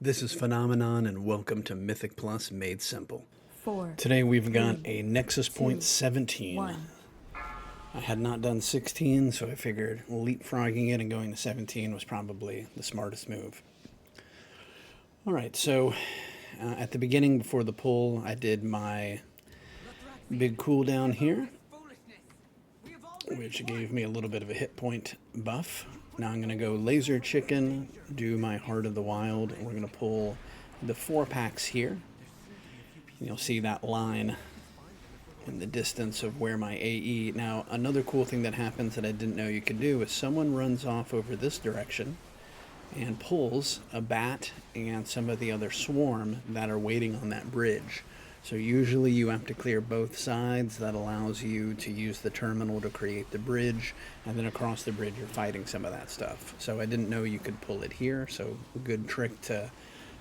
This is Phenomenon, and welcome to Mythic Plus Made Simple. 4. Today we've got a 3, Nexus Point 2, 17. 1. I had not done 16, so I figured leapfrogging it and going to 17 was probably the smartest move. Alright, so at the beginning before the pull, I did my big cooldown here, which gave me a little bit of a hit point buff. Now I'm going to go Laser Chicken, do my Heart of the Wild, and we're going to pull the 4 packs here. And you'll see that line in the distance of where my AE... Now, another cool thing that happens that I didn't know you could do is someone runs off over this direction and pulls a bat and some of the other swarm that are waiting on that bridge. So usually you have to clear both sides. That allows you to use the terminal to create the bridge, and then across the bridge you're fighting some of that stuff. So I didn't know you could pull it here, so a good trick to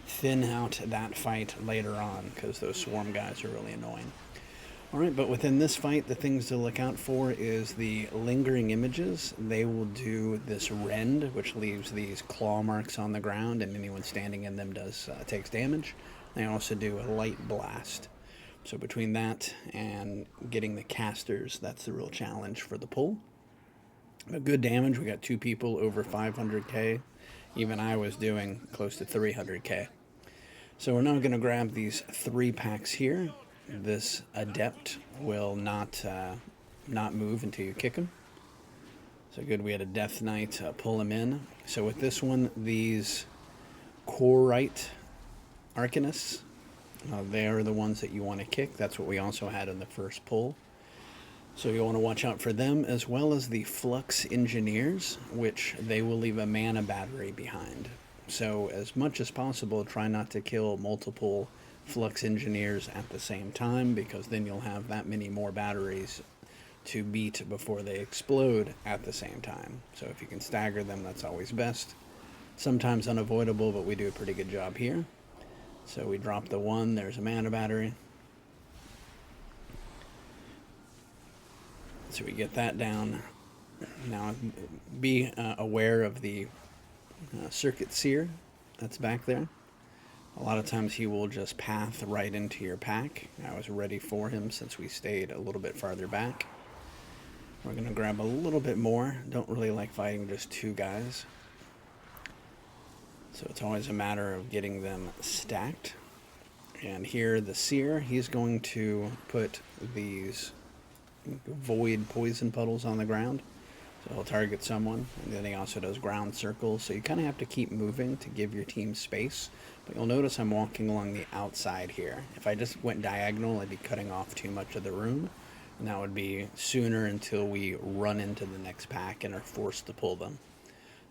thin out that fight later on, because those swarm guys are really annoying. Alright, but within this fight, the things to look out for is the lingering images. They will do this rend, which leaves these claw marks on the ground, and anyone standing in them takes damage. They also do a light blast. So between that and getting the casters, that's the real challenge for the pull. But good damage. We got 2 people over 500k. Even I was doing close to 300k. So we're now going to grab these 3 packs here. This Adept will not move until you kick him. So good, we had a Death Knight pull him in. So with this one, these Corewright Arcanists, they are the ones that you want to kick. That's what we also had in the first pull. So you want to watch out for them, as well as the Flux Engineers, which they will leave a mana battery behind. So as much as possible, try not to kill multiple Flux Engineers at the same time, because then you'll have that many more batteries to beat before they explode at the same time. So if you can stagger them, that's always best. Sometimes unavoidable, but we do a pretty good job here. So we drop the 1, there's a mana battery. So we get that down. Now be aware of the Circuit Seer that's back there. A lot of times he will just path right into your pack. I was ready for him since we stayed a little bit farther back. We're going to grab a little bit more. Don't really like fighting just 2 guys. So it's always a matter of getting them stacked. And here the Seer, he's going to put these void poison puddles on the ground. So he'll target someone, and then he also does ground circles. So you kind of have to keep moving to give your team space. But you'll notice I'm walking along the outside here. If I just went diagonal, I'd be cutting off too much of the room. And that would be sooner until we run into the next pack and are forced to pull them.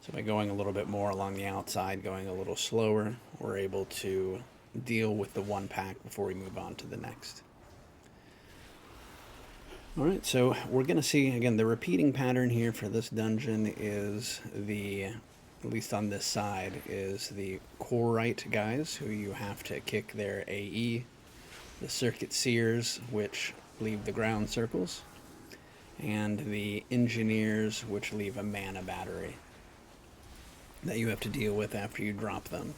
So by going a little bit more along the outside, going a little slower, we're able to deal with the 1 pack before we move on to the next. Alright, so we're going to see, again, the repeating pattern here for this dungeon is at least on this side, is the Corewright guys, who you have to kick their AE, the Circuit Seers, which leave the ground circles, and the Engineers, which leave a mana battery that you have to deal with after you drop them.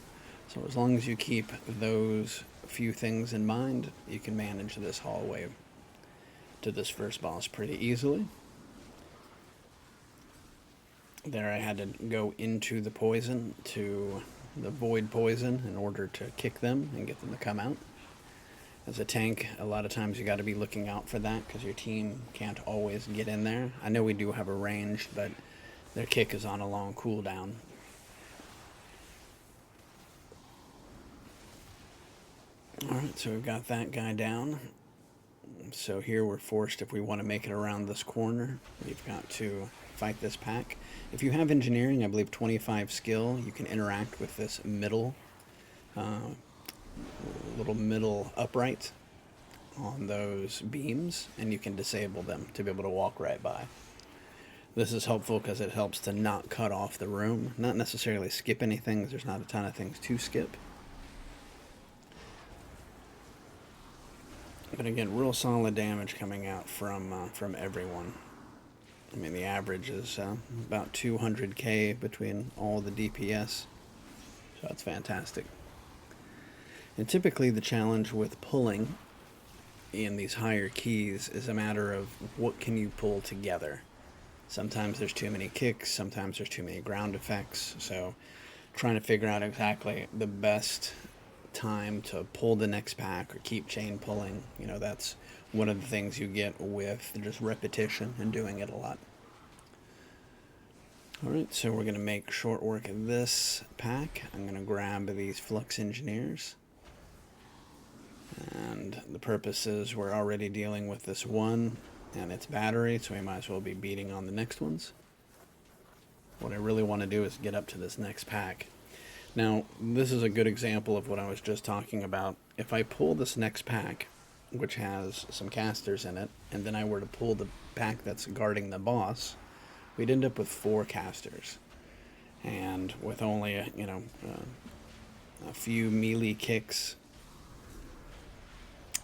So as long as you keep those few things in mind, you can manage this hallway to this first boss pretty easily. There I had to go into the poison, to the void poison, in order to kick them and get them to come out. As a tank, a lot of times you got to be looking out for that, because your team can't always get in there. I know we do have a ranged, but their kick is on a long cooldown. Alright, so we've got that guy down. So here we're forced, if we want to make it around this corner, we've got to fight this pack. If you have engineering, I believe 25 skill, you can interact with this middle, little middle upright on those beams, and you can disable them to be able to walk right by. This is helpful because it helps to not cut off the room, not necessarily skip anything, because there's not a ton of things to skip. But again, real solid damage coming out from everyone. I mean, the average is about 200k between all the DPS, so that's fantastic. And typically the challenge with pulling in these higher keys is a matter of what can you pull together. Sometimes there's too many kicks, sometimes there's too many ground effects, so trying to figure out exactly the best time to pull the next pack or keep chain pulling, you know, that's one of the things you get with just repetition and doing it a lot. Alright, so we're going to make short work of this pack. I'm going to grab these Flux Engineers. And the purpose is we're already dealing with this one and its battery, so we might as well be beating on the next ones. What I really want to do is get up to this next pack. Now, this is a good example of what I was just talking about. If I pull this next pack, which has some casters in it, and then I were to pull the pack that's guarding the boss, we'd end up with 4 casters. And with only, a few melee kicks,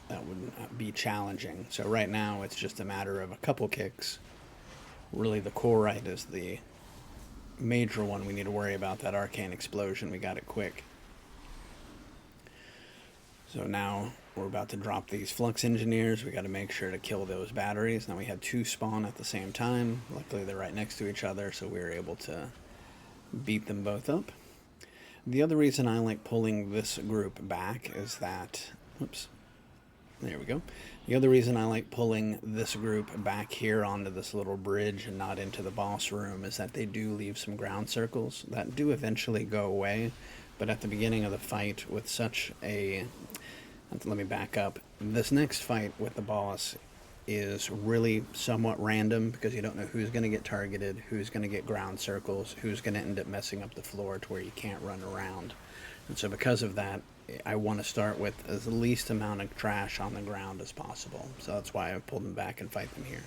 that would be challenging. So right now, it's just a matter of a couple kicks. Really, the Corewright is the major one we need to worry about. That arcane explosion, we got it quick. So now we're about to drop these Flux Engineers. We got to make sure to kill those batteries. Now we had 2 spawn at the same time. Luckily they're right next to each other, so we were able to beat them both up. The other reason I like pulling this group back is that, oops, there we go. The other reason I like pulling this group back here onto this little bridge and not into the boss room is that they do leave some ground circles that do eventually go away. But at the beginning of the fight with such a... Let me back up. This next fight with the boss is really somewhat random because you don't know who's going to get targeted, who's going to get ground circles, who's going to end up messing up the floor to where you can't run around. And so because of that, I want to start with as the least amount of trash on the ground as possible. So that's why I pulled them back and fight them here.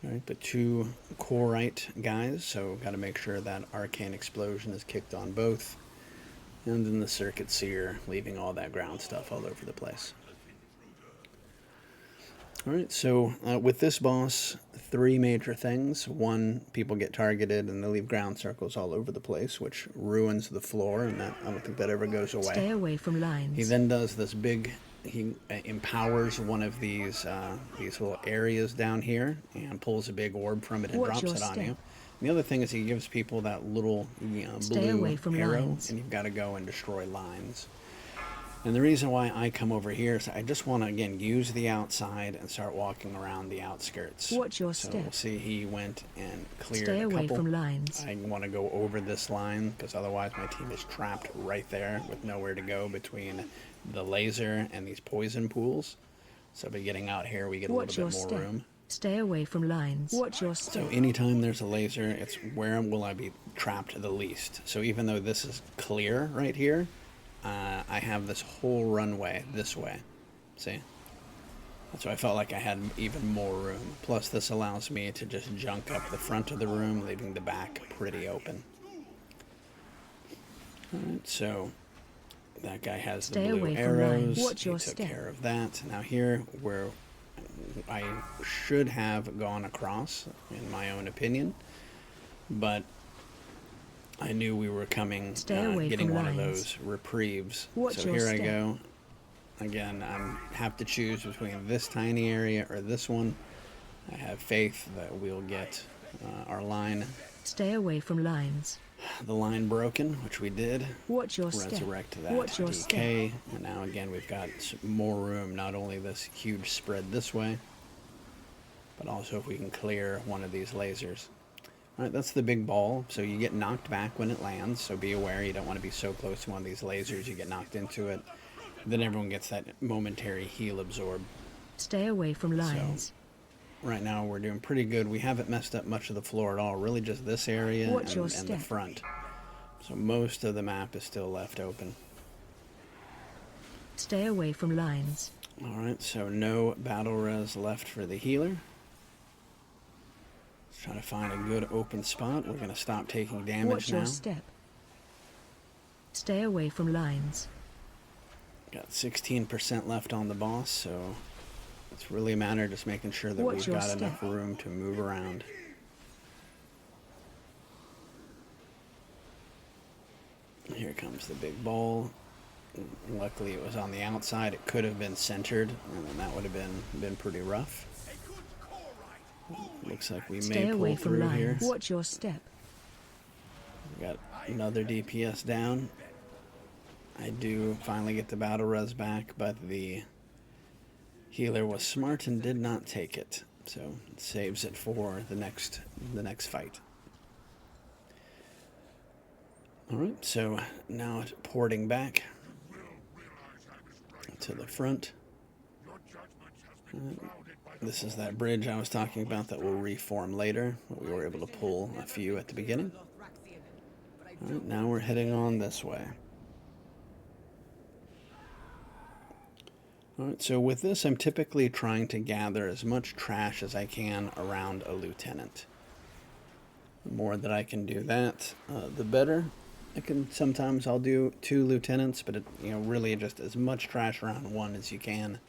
Alright, the 2 Corewright guys, so got to make sure that Arcane Explosion is kicked on both. And then the Circuit Seer, leaving all that ground stuff all over the place. Alright, so with this boss, 3 major things. 1, people get targeted and they leave ground circles all over the place, which ruins the floor, and that, I don't think that ever goes away. Stay away from lines. He then does this big, he empowers one of these little areas down here and pulls a big orb from it and drops it on you. And the other thing is he gives people that little blue arrow, and you've got to go and destroy lines. And the reason why I come over here is I just want to, again, use the outside and start walking around the outskirts. Watch your step. So we'll see he went and cleared Stay a couple. away from lines. I want to go over this line because otherwise my team is trapped right there with nowhere to go between the laser and these poison pools. So by getting out here, we get a little bit more room. Stay away from lines. Watch your step. So anytime there's a laser, it's where will I be trapped the least. So even though this is clear right here, I have this whole runway this way. See? That's why I felt like I had even more room. Plus this allows me to just junk up the front of the room, leaving the back pretty open. Alright, so that guy has the blue arrows. He took care of that. Now here, where I should have gone across, in my own opinion, but I knew we were coming, getting one of those reprieves. So here I go. Again, I have to choose between this tiny area or this one. I have faith that we'll get our line. Stay away from lines. The line broken, which we did. Watch your Resurrect that DK. And now again, we've got more room. Not only this huge spread this way, but also if we can clear one of these lasers. Alright, that's the big ball. So you get knocked back when it lands. So be aware, you don't want to be so close to one of these lasers you get knocked into it. Then everyone gets that momentary heal absorb. Stay away from lines. So, right now we're doing pretty good. We haven't messed up much of the floor at all. Really just this area and the front. So most of the map is still left open. Stay away from lines. Alright, so no battle res left for the healer. Let's try to find a good open spot. We're going to stop taking damage Watch now. your step. Stay away from lines. Got 16% left on the boss, so it's really a matter of just making sure that we've got enough room to move around. Here comes the big ball. Luckily it was on the outside. It could have been centered, and then that would have been pretty rough. Looks like we Stay may away pull from through Lion. here. Watch your step. We got another DPS down. I do finally get the battle res back, but the healer was smart and did not take it, so it saves it for the next fight. All right, so now porting back to the front. This is that bridge I was talking about that will reform later. We were able to pull a few at the beginning. All right, now we're heading on this way. Alright, so with this I'm typically trying to gather as much trash as I can around a lieutenant. The more that I can do that, the better. Sometimes I'll do 2 lieutenants, but really just as much trash around one as you can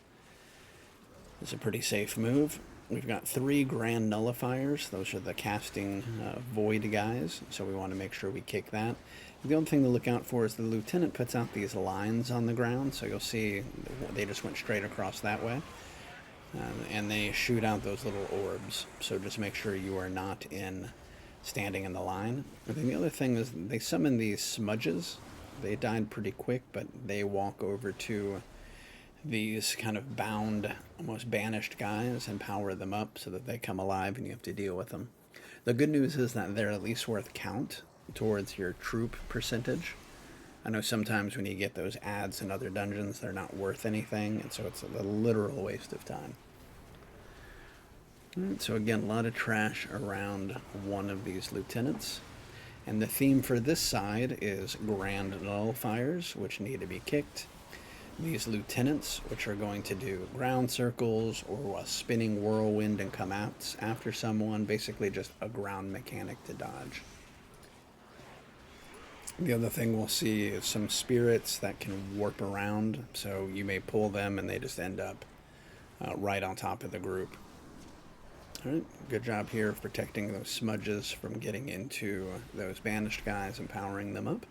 is a pretty safe move. We've got 3 grand nullifiers. Those are the casting void guys, so we want to make sure we kick that. The other thing to look out for is the lieutenant puts out these lines on the ground, so you'll see they just went straight across that way. And they shoot out those little orbs, so just make sure you are not standing in the line. And then the other thing is they summon these smudges. They died pretty quick, but they walk over to these kind of bound, almost banished guys and power them up so that they come alive and you have to deal with them. The good news is that they're at least worth count towards your troop percentage. I know sometimes when you get those ads in other dungeons, they're not worth anything, and so it's a literal waste of time. All right, so again, a lot of trash around one of these lieutenants. And the theme for this side is grand nullifiers, which need to be kicked. These lieutenants, which are going to do ground circles or a spinning whirlwind and come out after someone, basically just a ground mechanic to dodge. The other thing we'll see is some spirits that can warp around, so you may pull them and they just end up right on top of the group. All right, good job here of protecting those smudges from getting into those banished guys and powering them up.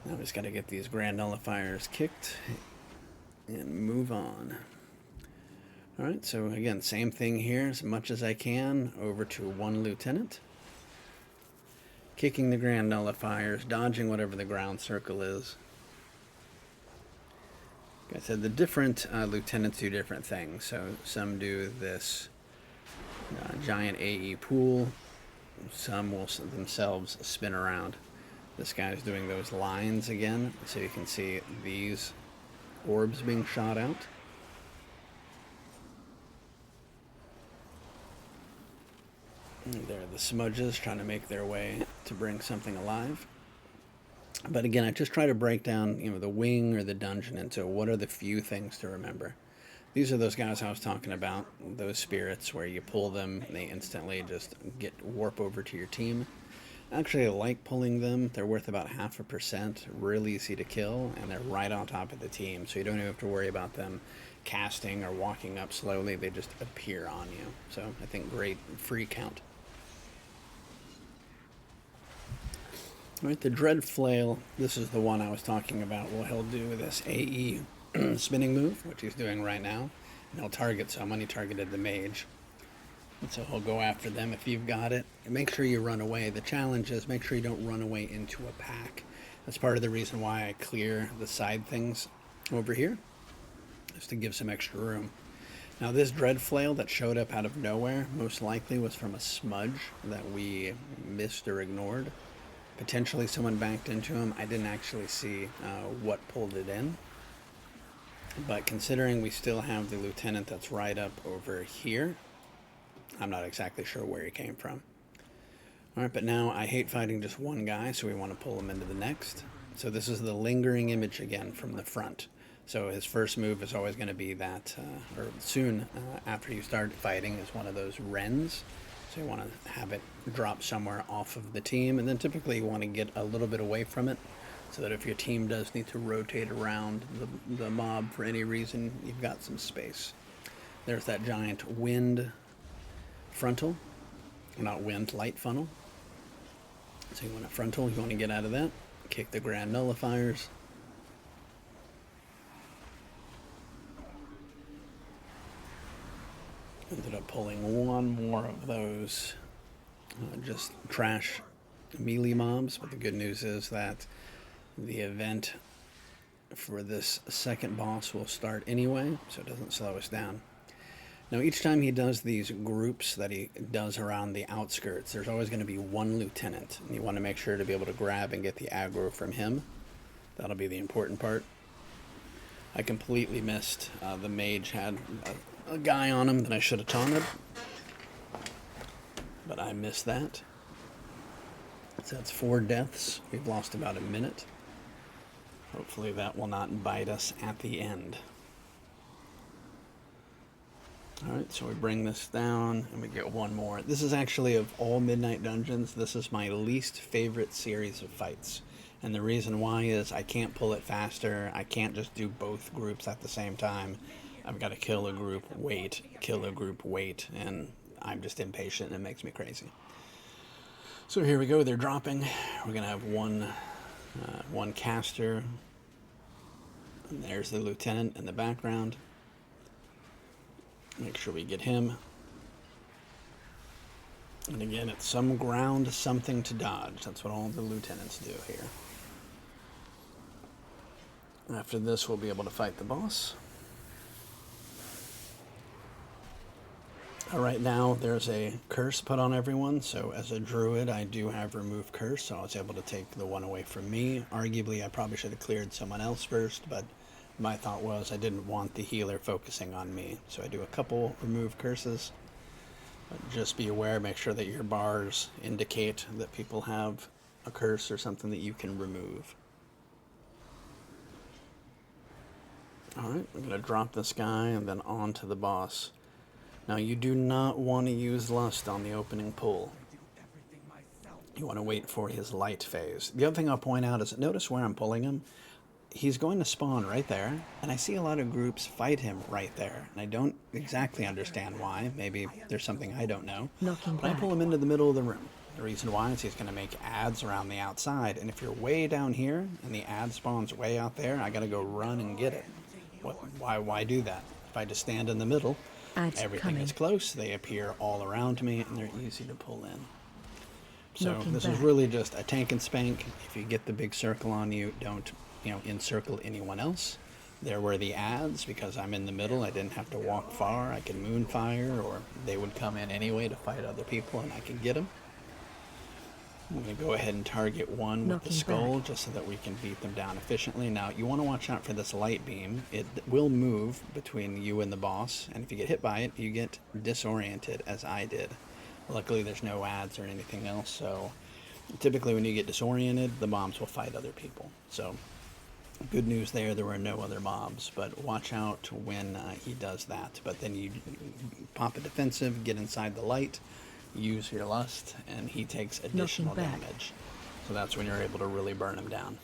Now we just got to get these grand nullifiers kicked and move on. All right, so again, same thing here, as much as I can, over to 1 lieutenant. Kicking the grand nullifiers, dodging whatever the ground circle is. Like I said, the different lieutenants do different things. So some do this giant AE pool. Some will themselves spin around. This guy's doing those lines again, so you can see these orbs being shot out. And there are the smudges trying to make their way to bring something alive. But again, I just try to break down, the wing or the dungeon into what are the few things to remember. These are those guys I was talking about, those spirits where you pull them and they instantly just warp over to your team. Actually, I like pulling them. They're worth about 0.5%, really easy to kill, and they're right on top of the team, so you don't even have to worry about them casting or walking up slowly. They just appear on you. So I think great free count. All right, the Dread Flail, this is the one I was talking about. Well, he'll do this AE spinning move, which he's doing right now, and he'll target someone. He targeted the mage. And so he'll go after them if you've got it. And make sure you run away. The challenge is make sure you don't run away into a pack. That's part of the reason why I clear the side things over here, just to give some extra room. Now this Dread Flail that showed up out of nowhere most likely was from a smudge that we missed or ignored. Potentially someone backed into him. I didn't actually see what pulled it in. But considering we still have the lieutenant that's right up over here, I'm not exactly sure where he came from. Alright, but now I hate fighting just one guy, so we want to pull him into the next. So this is the lingering image again from the front. So his first move is always going to be that, or soon after you start fighting, is one of those wrens. So you want to have it drop somewhere off of the team, and then typically you want to get a little bit away from it, so that if your team does need to rotate around the mob for any reason, you've got some space. There's that giant wind frontal, not wind, light funnel. So you want a frontal, you want to get out of that. kick the Grand Nullifiers. Ended up pulling one more of those just trash melee mobs, but the good news is that the event for this second boss will start anyway, so it doesn't slow us down. Now each time he does these groups that he does around the outskirts, there's always going to be one lieutenant, and you want to make sure to be able to grab and get the aggro from him. That'll be the important part. I completely missed the mage had a guy on him that I should have taunted, but I missed that. So that's 4 deaths. We've lost about a minute. Hopefully that will not bite us at the end. Alright, so we bring this down and we get one more. This is actually, of all Midnight Dungeons, this is my least favorite series of fights. And the reason why is I can't pull it faster. I can't just do both groups at the same time. I've got to kill a group, wait, kill a group, wait, and I'm just impatient and it makes me crazy. So here we go, they're dropping. We're going to have one caster. And there's the lieutenant in the background. Make sure we get him. And again, it's some ground, something to dodge. That's what all the lieutenants do here. After this, we'll be able to fight the boss. Right now, there's a curse put on everyone, so as a druid, I do have remove curse, so I was able to take the one away from me. Arguably, I probably should have cleared someone else first, but my thought was I didn't want the healer focusing on me, so I do a couple remove curses. But just be aware, make sure that your bars indicate that people have a curse or something that you can remove. Alright, we're going to drop this guy and then on to the boss. Now, you do not want to use Lust on the opening pull. You want to wait for his light phase. The other thing I'll point out is, notice where I'm pulling him. He's going to spawn right there, and I see a lot of groups fight him right there. And I don't exactly understand why. Maybe there's something I don't know. But I pull him into the middle of the room. The reason why is he's going to make ads around the outside, and if you're way down here, and the ad spawns way out there, I got to go run and get it. Why do that? If I just stand in the middle, everything is close, they appear all around me, and they're easy to pull in. So this is really just a tank and spank. If you get the big circle on you, don't encircle anyone else. There were the ads, because I'm in the middle, I didn't have to walk far. I could moonfire, or they would come in anyway to fight other people, and I could get them. I'm going to go ahead and target one with the skull, just so that we can beat them down efficiently. Now, you want to watch out for this light beam. It will move between you and the boss, and if you get hit by it, you get disoriented, as I did. Luckily, there's no ads or anything else, so typically when you get disoriented, the mobs will fight other people. So, good news there were no other mobs, but watch out when he does that. But then you pop a defensive, get inside the light, use your Lust, and he takes additional damage. So that's when you're able to really burn him down.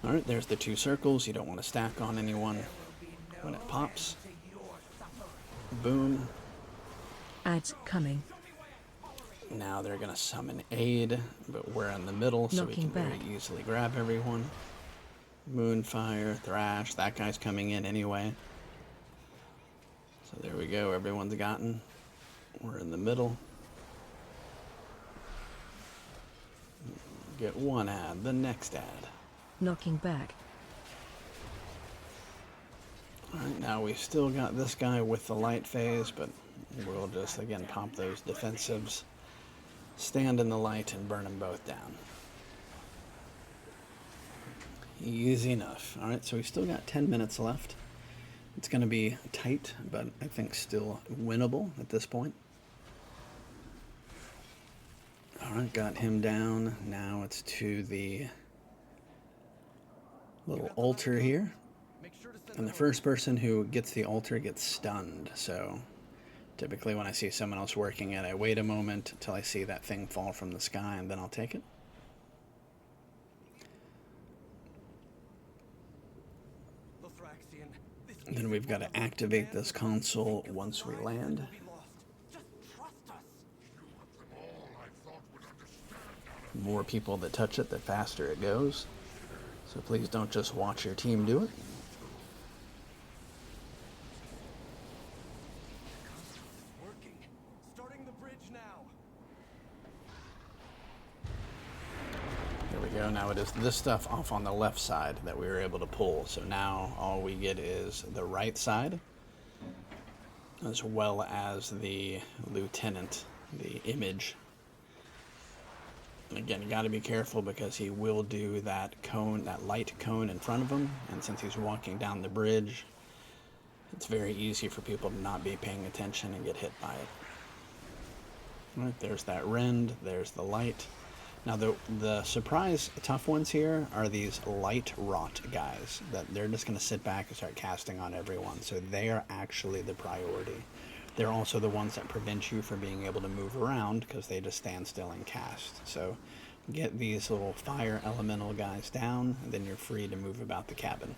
Alright, there's the 2 circles. You don't want to stack on anyone when it pops. Boom. Ads coming. Now they're going to summon aid, but we're in the middle, so we can very easily grab everyone. Moonfire, Thrash, that guy's coming in anyway. So there we go, everyone's gotten. We're in the middle. Get one ad, the next ad. Knocking back. Alright, now we've still got this guy with the light phase, but we'll just, again, pop those defensives, stand in the light, and burn them both down. Easy enough. Alright, so we've still got 10 minutes left. It's going to be tight, but I think still winnable at this point. Alright, got him down. Now it's to the little altar here. And the first person who gets the altar gets stunned. So typically when I see someone else working it, I wait a moment until I see that thing fall from the sky, and then I'll take it. And then we've got to activate this console once we land. more people that touch it, the faster it goes. So please don't just watch your team do it. Working. Starting the bridge now. There we go. Now it is this stuff off on the left side that we were able to pull. So now all we get is the right side, as well as the lieutenant, the image. And again, you got to be careful because he will do that cone, that light cone in front of him. And since he's walking down the bridge, it's very easy for people to not be paying attention and get hit by it. All right, there's that rend, there's the light. Now the surprise tough ones here are these light rot guys that they're just going to sit back and start casting on everyone. So they are actually the priority. They're also the ones that prevent you from being able to move around because they just stand still and cast. So get these little fire elemental guys down, and then you're free to move about the cabin.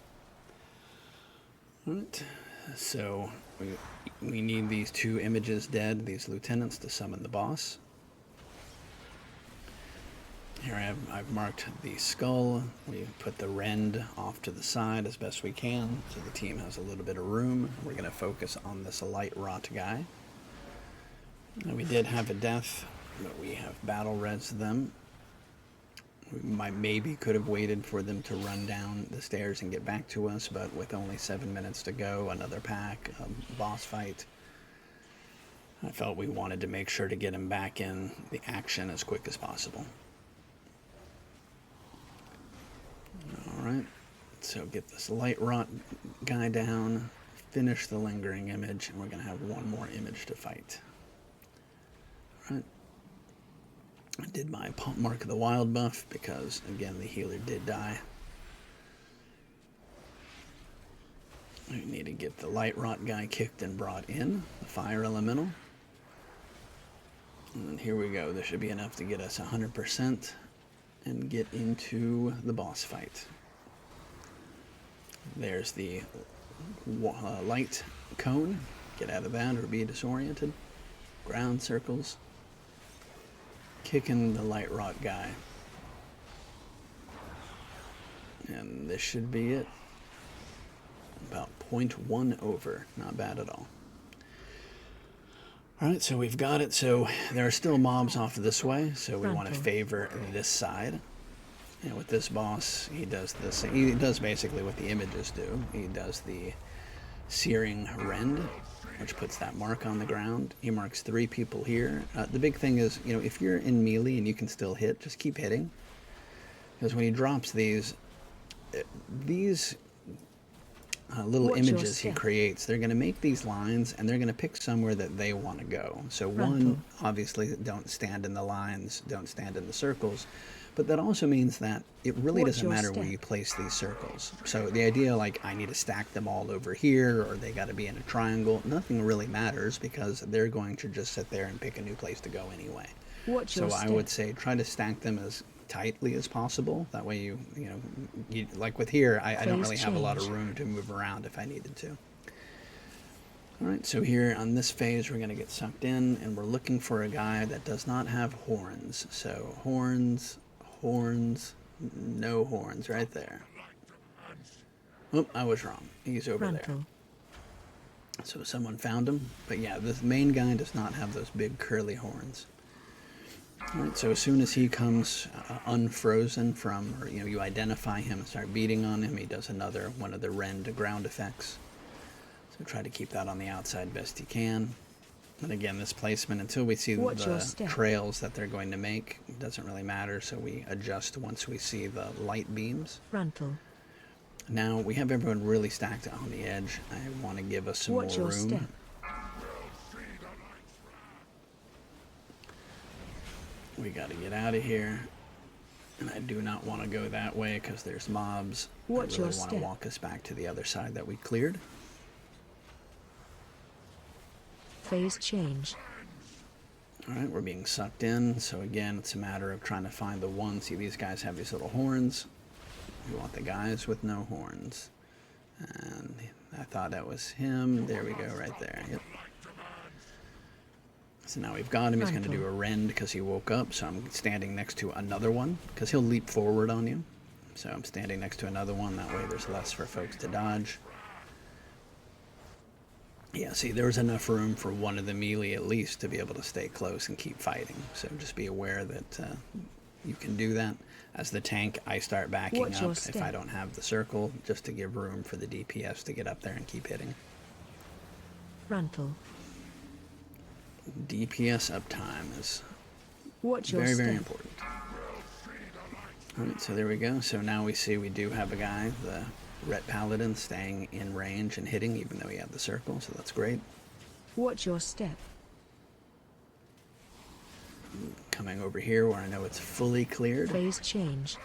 All right. So we need these two images dead, these lieutenants, to summon the boss. Here I've marked the skull. We put the rend off to the side as best we can, so the team has a little bit of room. We're going to focus on this light rot guy. Now, we did have a death, but we have battle res them. We maybe could have waited for them to run down the stairs and get back to us, but with only 7 minutes to go, another pack, a boss fight, I felt we wanted to make sure to get him back in the action as quick as possible. Alright, so get this light rot guy down, finish the lingering image, and we're going to have one more image to fight. Alright. I did my Mark of the Wild buff because, again, the healer did die. We need to get the light rot guy kicked and brought in, the fire elemental. And then here we go. This should be enough to get us 100% and get into the boss fight. There's the light cone. Get out of that or be disoriented. Ground circles. Kicking the light rot guy. And this should be it. About 0.1 over. Not bad at all. Alright, so we've got it. So there are still mobs off this way, so we want to favor this side. And with this boss, he does this. He does basically what the images do. He does the searing rend, which puts that mark on the ground. He marks 3 people here. The big thing is, you know, if you're in melee and you can still hit, just keep hitting. Because when he drops these little images he creates, they're going to make these lines, and they're going to pick somewhere that they want to go. So one, obviously, don't stand in the lines, don't stand in the circles. But that also means that it really doesn't matter where you place these circles. So the idea, like, I need to stack them all over here, or they got to be in a triangle, nothing really matters because they're going to just sit there and pick a new place to go anyway. So I would say try to stack them as tightly as possible. That way you like with here, I don't really have a lot of room to move around if I needed to. Alright, so here on this phase we're going to get sucked in, and we're looking for a guy that does not have horns. So horns, no horns right there. Oh, I was wrong. He's over there. So someone found him. But yeah, this main guy does not have those big curly horns. Alright, so as soon as he comes unfrozen from, or you identify him and start beating on him, he does another one of the rend ground effects. So try to keep that on the outside best you can. And again, this placement, until we see the trails that they're going to make, it doesn't really matter, so we adjust once we see the light beams. Now, we have everyone really stacked on the edge. I want to give us some more room. We got to get out of here. And I do not want to go that way because there's mobs. I really want to walk us back to the other side that we cleared. Phase change. Alright, we're being sucked in, so again, it's a matter of trying to find the one. See, these guys have these little horns. We want the guys with no horns. And I thought that was him. There we go, right there. Yep. So now we've got him. He's going to do a rend because he woke up. So I'm standing next to another one because he'll leap forward on you. So I'm standing next to another one. That way there's less for folks to dodge. Yeah, see, there was enough room for one of the melee at least to be able to stay close and keep fighting. So just be aware that you can do that. As the tank, I start backing up if I don't have the circle, just to give room for the DPS to get up there and keep hitting. Frontal. DPS uptime is Watch your very, step. very important. Alright, so there we go. So now we see we do have a guy, the Ret Paladin, staying in range and hitting even though he had the circle, so that's great. Watch your step. Coming over here where I know it's fully cleared. Phase change.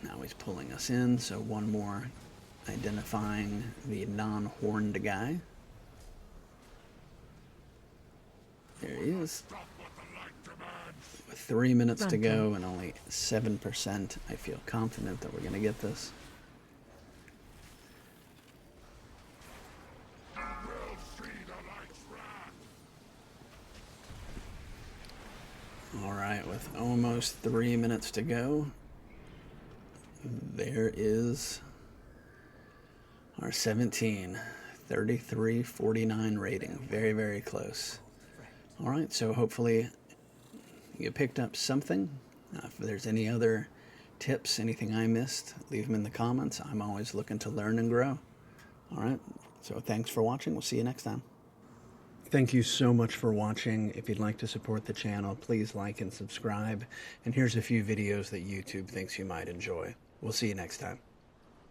Now he's pulling us in, so one more identifying the non-horned guy. There he is. With 3 minutes to go and only 7%, I feel confident that we're going to get this. Alright, with almost 3 minutes to go, there is our 17, 33-49 rating. Very, very close. Alright, so hopefully you picked up something. If there's any other tips, anything I missed, leave them in the comments. I'm always looking to learn and grow. Alright, so thanks for watching. We'll see you next time. Thank you so much for watching. If you'd like to support the channel, please like and subscribe. And here's a few videos that YouTube thinks you might enjoy. We'll see you next time.